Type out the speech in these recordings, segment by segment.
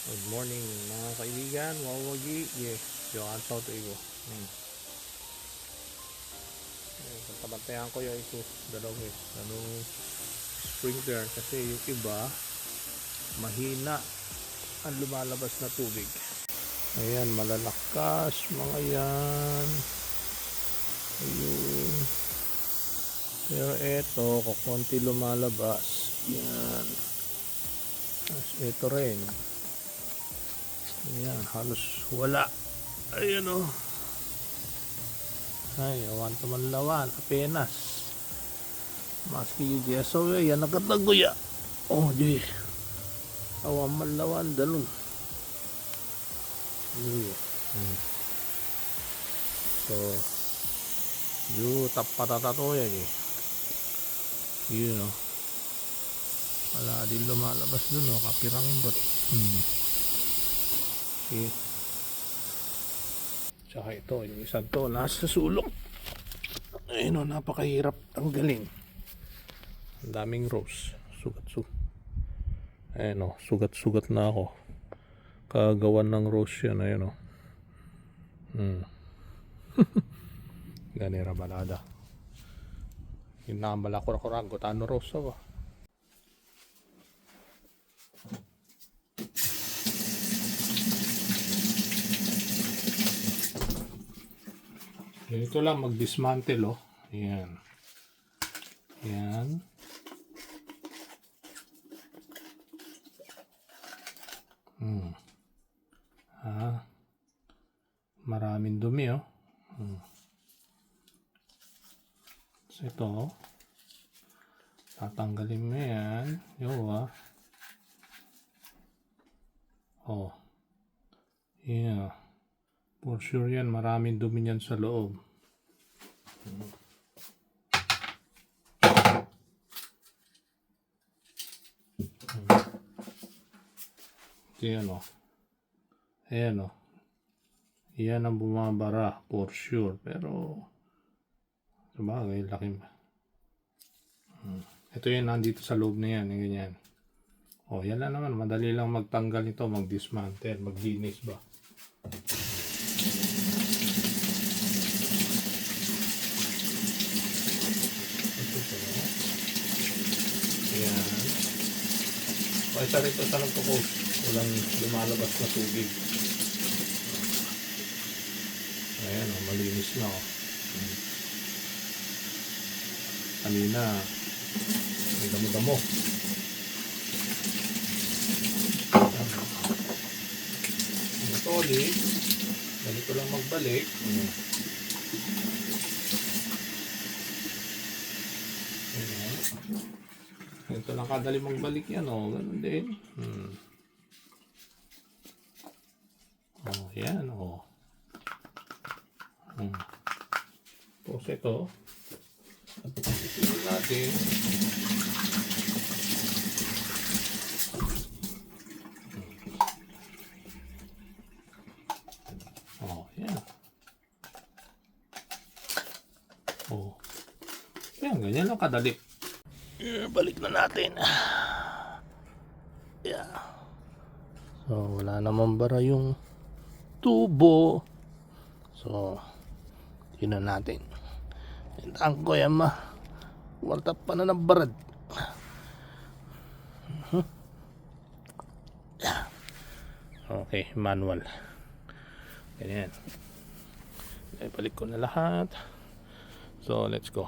Good morning mga kaibigan, wawagi, yung ansaw to igo. Pantabantayan ko yung ito, dalawa sprinkler kasi yung iba mahina ang lumalabas na tubig. Ayan, malalakas mga yan. Ayun. Pero eto, kukunti lumalabas. Yan. Ito rin. Ayan, halos wala. Ayan o. Ay, awan tumanlawan. Apenas. Maski yung yeso, yan nakataguya. Oh, di. Awan manlawan, dalun. So, yu tapatatato yan eh. Yun o. Wala din lumalabas dun o. Kapiranggot. Okay. Tsaka ito, yung isang to, nasa sulok. Ayun o, napakahirap tanggalin. Ang daming rose. Sugat-sugat. Ayun o, sugat-sugat na ako. Kagawan ng rose yan, ayun o. Ganira balada. Yung nakambala ko tano rose ako. Ganito lang mag-dismantle oh. Ayan. Ayan. Maraming dumi oh. So ito oh. Tatanggalin mo yan. Yo oh. Yeah. For sure yan, maraming dumi yan sa loob. Ayan o. Ayan o. Yan ang bumabara for sure. Pero sabagay, laki ba? Ito yan, nandito sa loob na yan. Ganyan. O, yan lang naman. Madali lang magtanggal nito, mag-dismantle, maglinis ba? Ayan. O, isa rito sa nagpo-post. Walang lumalabas na tubig. Ayan o, malinis na o. Kanina, may damo-damo. Ito ulit. Ganito lang magbalik. Ito lang kadali magbalik yan o. Ganun din. O, yan o. Tapos ito. Ito natin. O, yan. O. Yan, ganyan lang kadali. Balik na natin. Yeah. So, wala naman bara yung tubo. So, yun na natin. Ang ko yan ma. Wartap pa na ng barad. Okay, manual. Ganyan. Balik ko na lahat. So, let's go.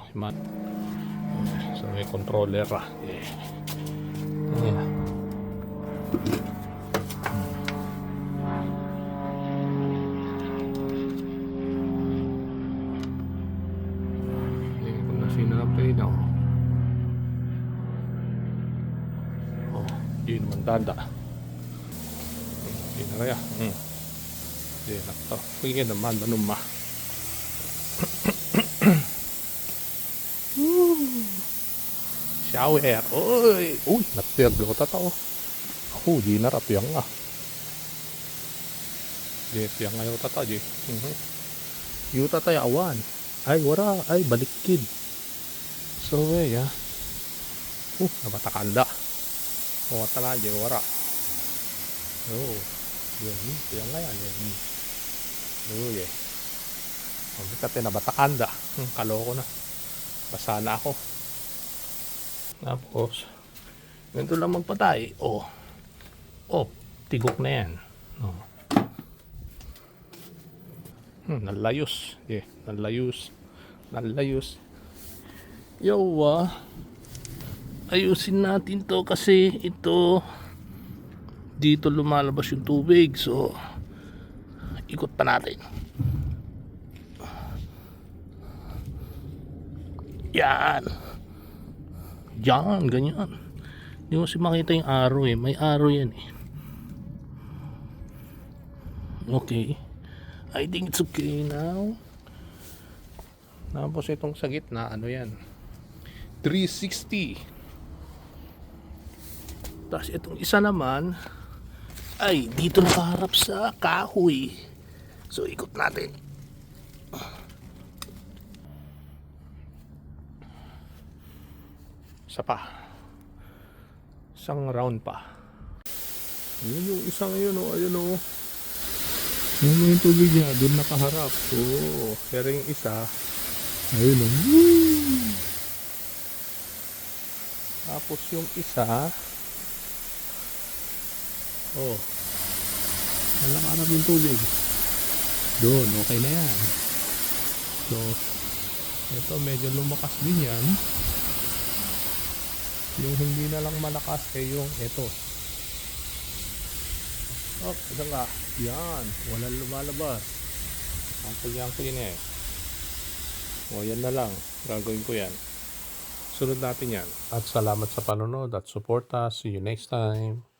So, may controller ah. Yeah. Hindi ko na sinapay na oh. Oh, di naman dada. Di na kaya. Di na to. Pagiging naman, manumah. Shower. Uy, natiyag ko tataw. Ako, di na rapiyang nga. Di piyang ngayon tataw, di. Yung tatay awan. Ay, wara. Ay, balikid. So, ya. Nabatakanda. O, tala, di, wara. Oo. Yan. Yan nga yan. Yan. Oo, yeah. Ang bigat na batakanda. Kaloko na. Basa na ako. Tapos, ganito lang magpatay. Oh. Oh, tigok na yan. Oh. Nalayos. Yeah, nalayos. Nalayos. Yo, ayusin natin to kasi ito dito lumalabas yung tubig. So, ikot pa natin. Yan. Yan, ganyan. Hindi mo kasi makita yung arrow eh. May arrow yan eh. Okay. I think it's okay now. Tapos itong sa gitna, ano yan? 360. Tapos itong isa naman, ay dito nakaharap sa kahoy. So ikot natin. Isa pa. Isang round pa. Yun yung isang yun o. Ayun o. Yung tubig niya, doon nakaharap. Oo. Pero yung isa, ayun o. Tapos yung isa, oh, nakaharap yung tubig. Doon, okay na yan. So, ito medyo lumakas din yan. Yung hindi na lang malakas eh yung ito. Oh, ito nga. Yan. Walang lumalabas. Angkol-angkol yun eh. O, yan na lang. Gagawin ko yan. Sunod natin yan. At salamat sa panonood at suporta. See you next time.